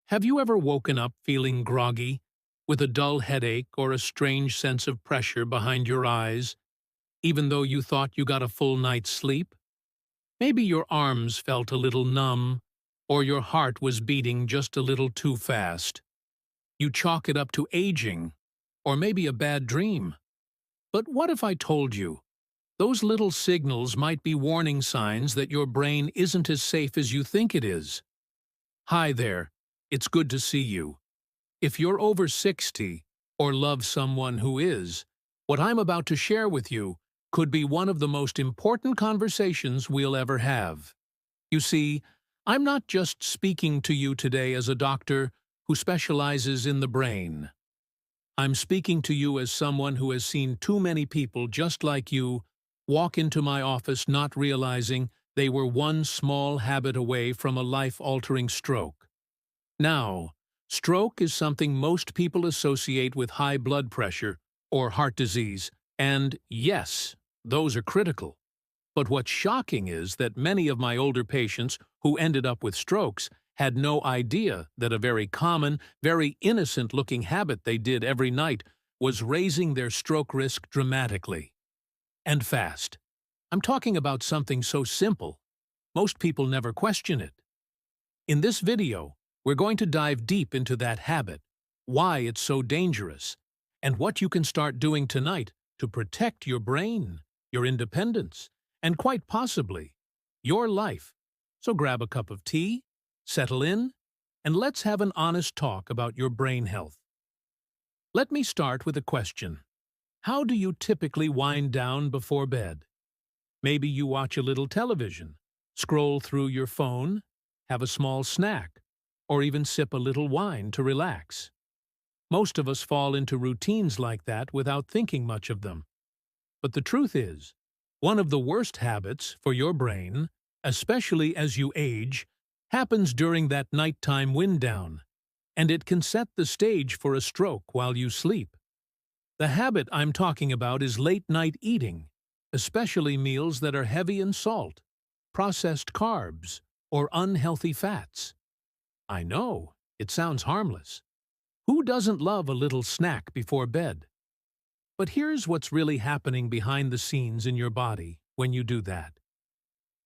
Have you ever woken up feeling groggy, with a dull headache or a strange sense of pressure behind your eyes, even though you thought you got a full night's sleep? Maybe your arms felt a little numb, or your heart was beating just a little too fast. You chalk it up to aging, or maybe a bad dream. But what if I told you those little signals might be warning signs that your brain isn't as safe as you think it is? Hi there, it's good to see you. If you're over 60 or love someone who is, what I'm about to share with you could be one of the most important conversations we'll ever have. You see, I'm not just speaking to you today as a doctor who specializes in the brain. I'm speaking to you as someone who has seen too many people just like you walk into my office not realizing they were one small habit away from a life-altering stroke. Now, stroke is something most people associate with high blood pressure or heart disease, and yes, those are critical. But what's shocking is that many of my older patients who ended up with strokes had no idea that a very common, very innocent-looking habit they did every night was raising their stroke risk dramatically. And fast. I'm talking about something so simple, most people never question it. In this video, we're going to dive deep into that habit, why it's so dangerous, and what you can start doing tonight to protect your brain, your independence, and quite possibly, your life. So grab a cup of tea, settle in, and let's have an honest talk about your brain health. Let me start with a question. How do you typically wind down before bed? Maybe you watch a little television, scroll through your phone, have a small snack, or even sip a little wine to relax. Most of us fall into routines like that without thinking much of them. But the truth is, one of the worst habits for your brain, especially as you age, happens during that nighttime wind down, and it can set the stage for a stroke while you sleep. The habit I'm talking about is late-night eating, especially meals that are heavy in salt, processed carbs, or unhealthy fats. I know, it sounds harmless. Who doesn't love a little snack before bed? But here's what's really happening behind the scenes in your body when you do that.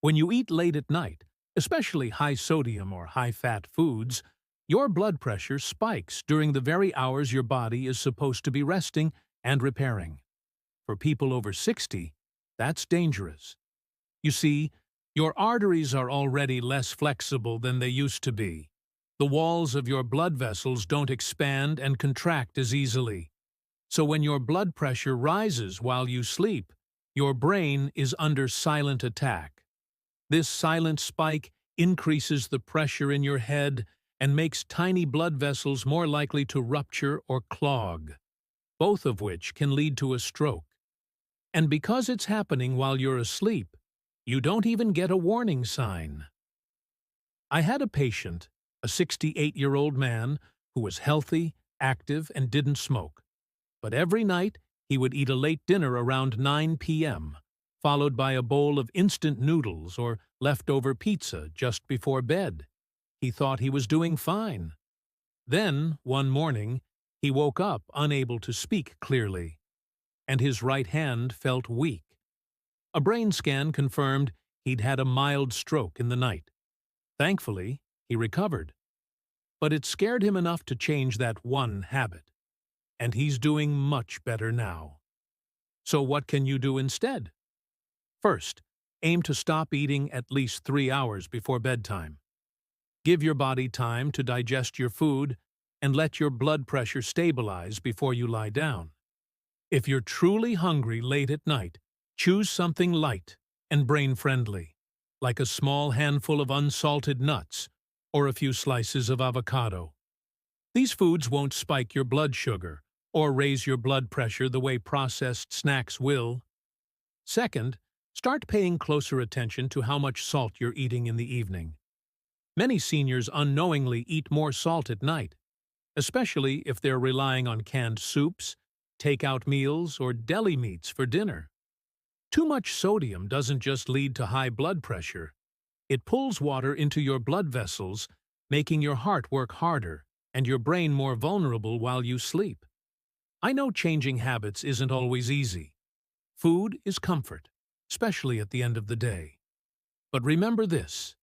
When you eat late at night, especially high-sodium or high-fat foods, your blood pressure spikes during the very hours your body is supposed to be resting and repairing. For people over 60, that's dangerous. You see, your arteries are already less flexible than they used to be. The walls of your blood vessels don't expand and contract as easily. So when your blood pressure rises while you sleep, your brain is under silent attack. This silent spike increases the pressure in your head and makes tiny blood vessels more likely to rupture or clog, both of which can lead to a stroke. And because it's happening while you're asleep, you don't even get a warning sign. I had a patient, a 68-year-old man, who was healthy, active, and didn't smoke. But every night, he would eat a late dinner around 9 p.m., followed by a bowl of instant noodles or leftover pizza just before bed. He thought he was doing fine. Then, one morning, he woke up unable to speak clearly, and his right hand felt weak. A brain scan confirmed he'd had a mild stroke in the night. Thankfully, he recovered. But it scared him enough to change that one habit. And he's doing much better now. So what can you do instead? First, aim to stop eating at least 3 hours before bedtime. Give your body time to digest your food and let your blood pressure stabilize before you lie down. If you're truly hungry late at night, choose something light and brain-friendly, like a small handful of unsalted nuts or a few slices of avocado. These foods won't spike your blood sugar or raise your blood pressure the way processed snacks will. Second, start paying closer attention to how much salt you're eating in the evening. Many seniors unknowingly eat more salt at night, especially if they're relying on canned soups, takeout meals, or deli meats for dinner. Too much sodium doesn't just lead to high blood pressure. It pulls water into your blood vessels, making your heart work harder and your brain more vulnerable while you sleep. I know changing habits isn't always easy. Food is comfort, especially at the end of the day. But remember this: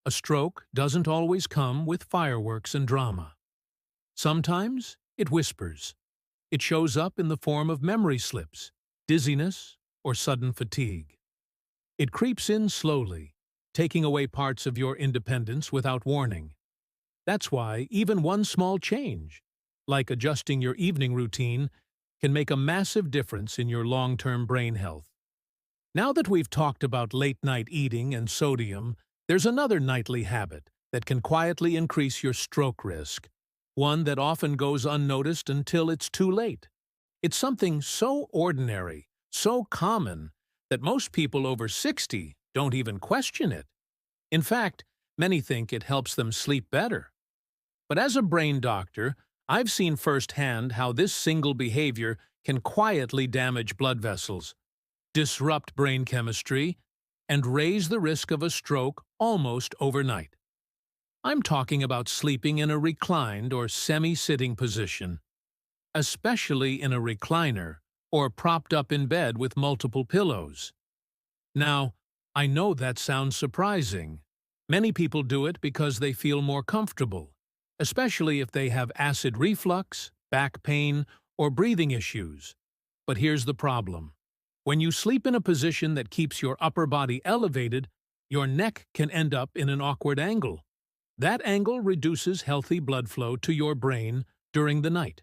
a stroke doesn't always come with fireworks and drama. Sometimes it whispers. It shows up in the form of memory slips, dizziness, or sudden fatigue. It creeps in slowly, taking away parts of your independence without warning. That's why even one small change, like adjusting your evening routine, can make a massive difference in your long-term brain health. Now that we've talked about late-night eating and sodium, there's another nightly habit that can quietly increase your stroke risk, one that often goes unnoticed until it's too late. It's something so ordinary, so common, that most people over 60 don't even question it. In fact, many think it helps them sleep better. But as a brain doctor, I've seen firsthand how this single behavior can quietly damage blood vessels, disrupt brain chemistry, and raise the risk of a stroke almost overnight. I'm talking about sleeping in a reclined or semi-sitting position, especially in a recliner or propped up in bed with multiple pillows. Now, I know that sounds surprising. Many people do it because they feel more comfortable, especially if they have acid reflux, back pain, or breathing issues. But here's the problem. When you sleep in a position that keeps your upper body elevated, your neck can end up in an awkward angle. That angle reduces healthy blood flow to your brain during the night.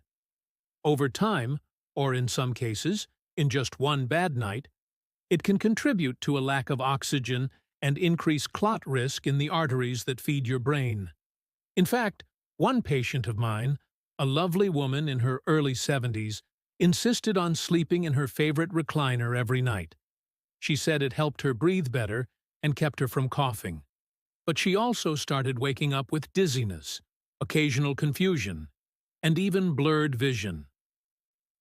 Over time, or in some cases, in just one bad night, it can contribute to a lack of oxygen and increase clot risk in the arteries that feed your brain. In fact, one patient of mine, a lovely woman in her early 70s, insisted on sleeping in her favorite recliner every night. She said it helped her breathe better and kept her from coughing. But she also started waking up with dizziness, occasional confusion, and even blurred vision.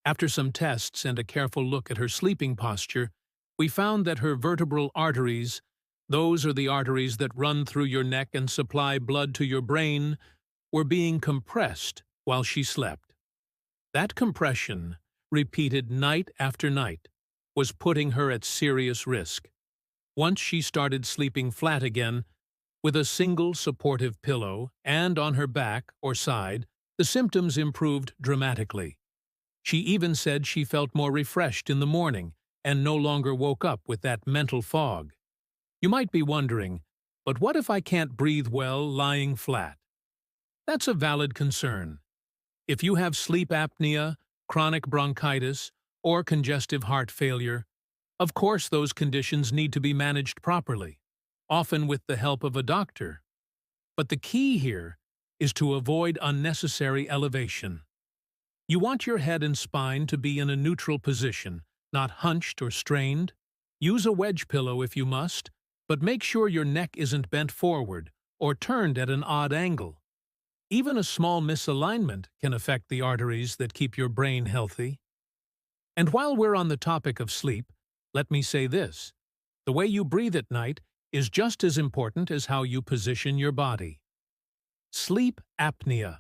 After some tests and a careful look at her sleeping posture, we found that her vertebral arteries, those are the arteries that run through your neck and supply blood to your brain, were being compressed while she slept. That compression, repeated night after night, was putting her at serious risk. Once she started sleeping flat again, with a single supportive pillow and on her back or side, the symptoms improved dramatically. She even said she felt more refreshed in the morning and no longer woke up with that mental fog. You might be wondering, but what if I can't breathe well lying flat? That's a valid concern. If you have sleep apnea, chronic bronchitis, or congestive heart failure, of course those conditions need to be managed properly, often with the help of a doctor. But the key here is to avoid unnecessary elevation. You want your head and spine to be in a neutral position, not hunched or strained. Use a wedge pillow if you must, but make sure your neck isn't bent forward or turned at an odd angle. Even a small misalignment can affect the arteries that keep your brain healthy. And while we're on the topic of sleep, let me say this: the way you breathe at night is just as important as how you position your body. Sleep apnea,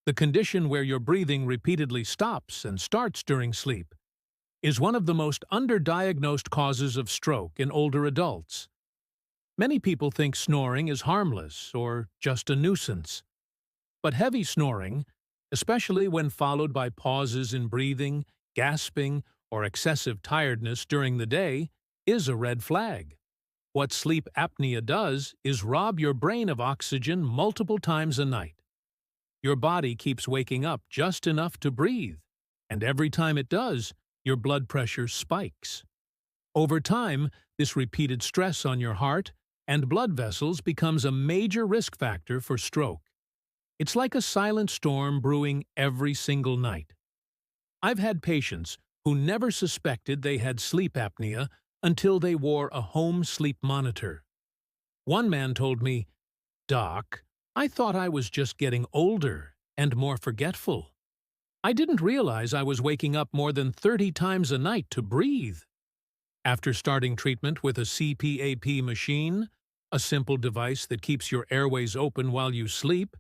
the condition where your breathing repeatedly stops and starts during sleep, is one of the most underdiagnosed causes of stroke in older adults. Many people think snoring is harmless or just a nuisance. But heavy snoring, especially when followed by pauses in breathing, gasping, or excessive tiredness during the day, is a red flag. What sleep apnea does is rob your brain of oxygen multiple times a night. Your body keeps waking up just enough to breathe, and every time it does, your blood pressure spikes. Over time, this repeated stress on your heart and blood vessels becomes a major risk factor for stroke. It's like a silent storm brewing every single night. I've had patients who never suspected they had sleep apnea until they wore a home sleep monitor. One man told me, "Doc, I thought I was just getting older and more forgetful. I didn't realize I was waking up more than 30 times a night to breathe." After starting treatment with a CPAP machine, a simple device that keeps your airways open while you sleep,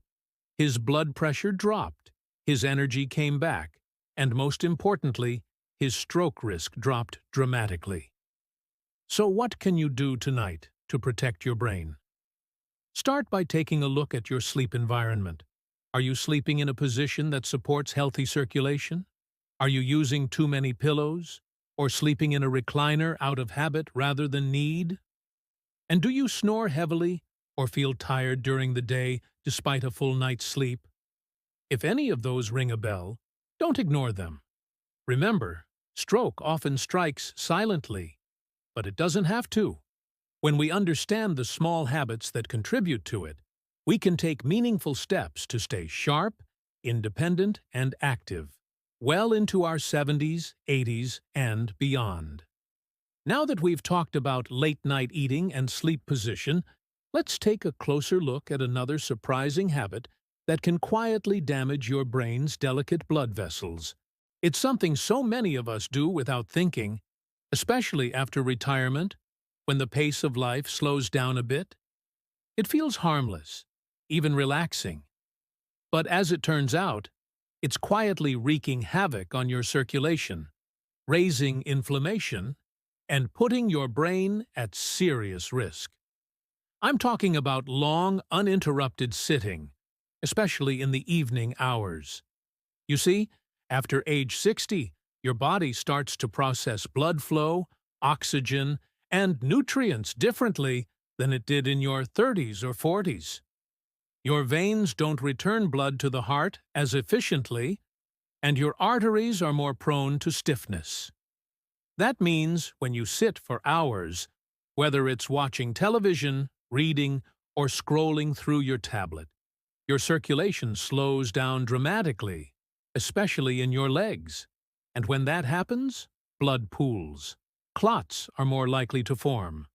his blood pressure dropped, his energy came back, and most importantly, his stroke risk dropped dramatically. So what can you do tonight to protect your brain? Start by taking a look at your sleep environment. Are you sleeping in a position that supports healthy circulation? Are you using too many pillows? Or sleeping in a recliner out of habit rather than need? And do you snore heavily or feel tired during the day despite a full night's sleep? If any of those ring a bell, don't ignore them. Remember, stroke often strikes silently, but it doesn't have to. When we understand the small habits that contribute to it, we can take meaningful steps to stay sharp, independent, and active, well into our 70s, 80s, and beyond. Now that we've talked about late-night eating and sleep position, let's take a closer look at another surprising habit that can quietly damage your brain's delicate blood vessels. It's something so many of us do without thinking, especially after retirement, when the pace of life slows down a bit. It feels harmless, even relaxing. But as it turns out, it's quietly wreaking havoc on your circulation, raising inflammation, and putting your brain at serious risk. I'm talking about long, uninterrupted sitting, especially in the evening hours. You see, after age 60, your body starts to process blood flow, oxygen, and nutrients differently than it did in your 30s or 40s. Your veins don't return blood to the heart as efficiently, and your arteries are more prone to stiffness. That means when you sit for hours, whether it's watching television, reading, or scrolling through your tablet, your circulation slows down dramatically, especially in your legs. And when that happens, blood pools. Clots are more likely to form.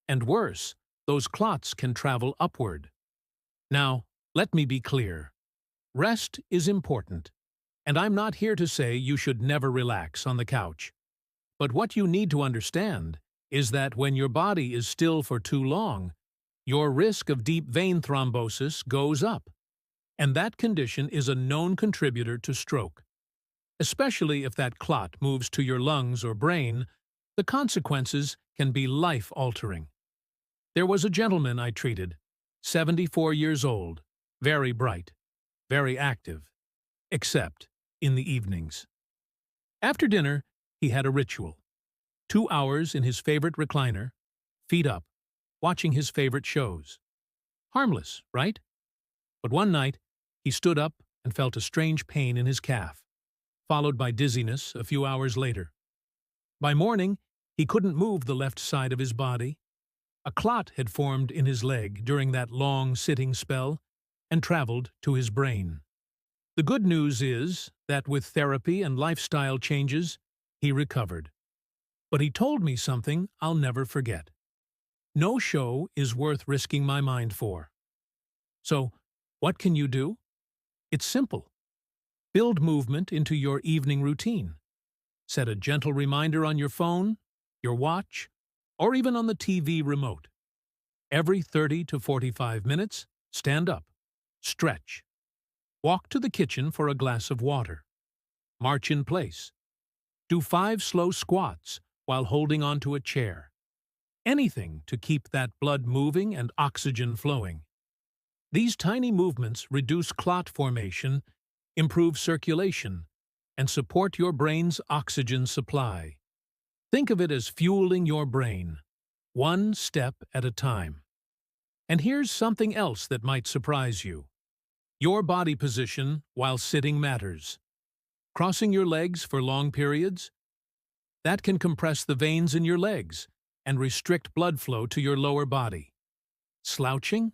And worse, those clots can travel upward. Now, let me be clear. Rest is important, and I'm not here to say you should never relax on the couch. But what you need to understand is that when your body is still for too long, your risk of deep vein thrombosis goes up, and that condition is a known contributor to stroke. Especially if that clot moves to your lungs or brain, the consequences can be life-altering. There was a gentleman I treated, 74 years old, very bright, very active, except in the evenings. After dinner, he had a ritual. 2 hours in his favorite recliner, feet up, watching his favorite shows. Harmless, right? But one night, he stood up and felt a strange pain in his calf, followed by dizziness a few hours later. By morning, he couldn't move the left side of his body. A clot had formed in his leg during that long sitting spell and traveled to his brain. The good news is that with therapy and lifestyle changes, he recovered. But he told me something I'll never forget. No show is worth risking my mind for. So, what can you do? It's simple. Build movement into your evening routine. Set a gentle reminder on your phone, your watch, or even on the TV remote. Every 30 to 45 minutes, stand up, stretch. Walk to the kitchen for a glass of water. March in place. Do 5 slow squats while holding onto a chair. Anything to keep that blood moving and oxygen flowing. These tiny movements reduce clot formation, improve circulation, and support your brain's oxygen supply. Think of it as fueling your brain, one step at a time. And here's something else that might surprise you. Your body position while sitting matters. Crossing your legs for long periods? That can compress the veins in your legs and restrict blood flow to your lower body. Slouching?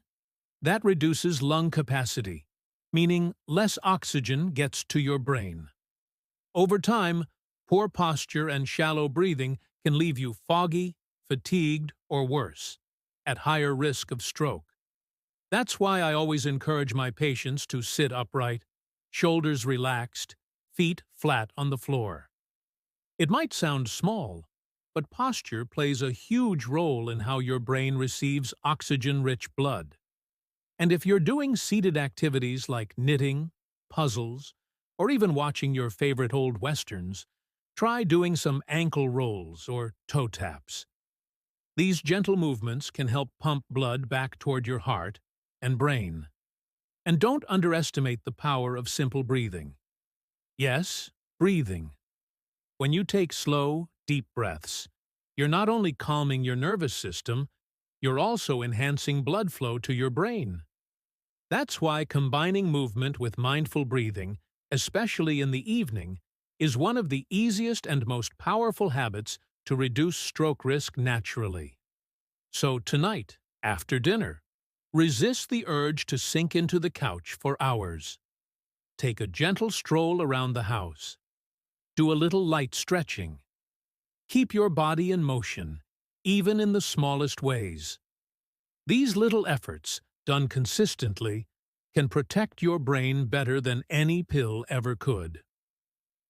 That reduces lung capacity, meaning less oxygen gets to your brain. Over time, poor posture and shallow breathing can leave you foggy, fatigued, or worse, at higher risk of stroke. That's why I always encourage my patients to sit upright, shoulders relaxed, feet flat on the floor. It might sound small, but posture plays a huge role in how your brain receives oxygen-rich blood. And if you're doing seated activities like knitting, puzzles, or even watching your favorite old westerns, try doing some ankle rolls or toe taps. These gentle movements can help pump blood back toward your heart and brain. And don't underestimate the power of simple breathing. Yes, breathing. When you take slow, deep breaths, you're not only calming your nervous system, you're also enhancing blood flow to your brain. That's why combining movement with mindful breathing, especially in the evening, is one of the easiest and most powerful habits to reduce stroke risk naturally. So tonight, after dinner, resist the urge to sink into the couch for hours. Take a gentle stroll around the house. Do a little light stretching. Keep your body in motion, even in the smallest ways. These little efforts, done consistently, can protect your brain better than any pill ever could.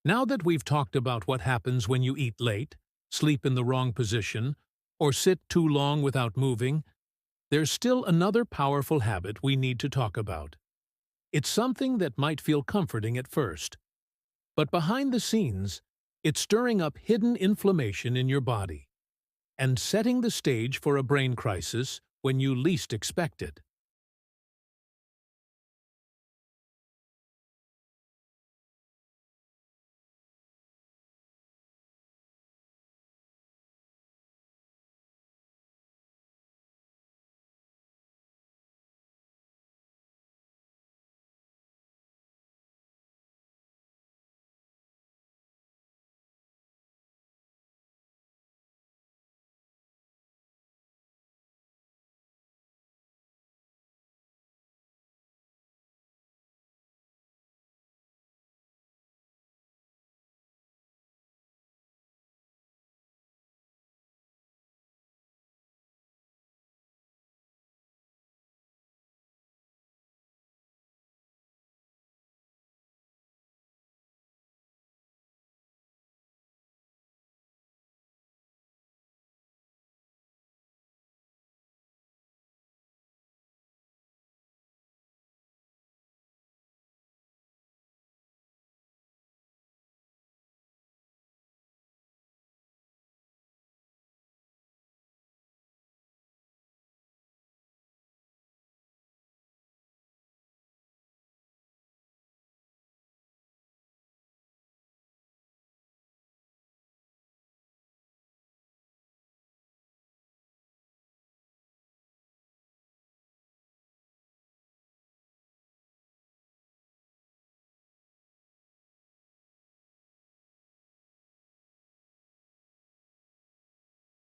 Now that we've talked about what happens when you eat late, sleep in the wrong position, or sit too long without moving, there's still another powerful habit we need to talk about. It's something that might feel comforting at first, but behind the scenes, it's stirring up hidden inflammation in your body and setting the stage for a brain crisis when you least expect it.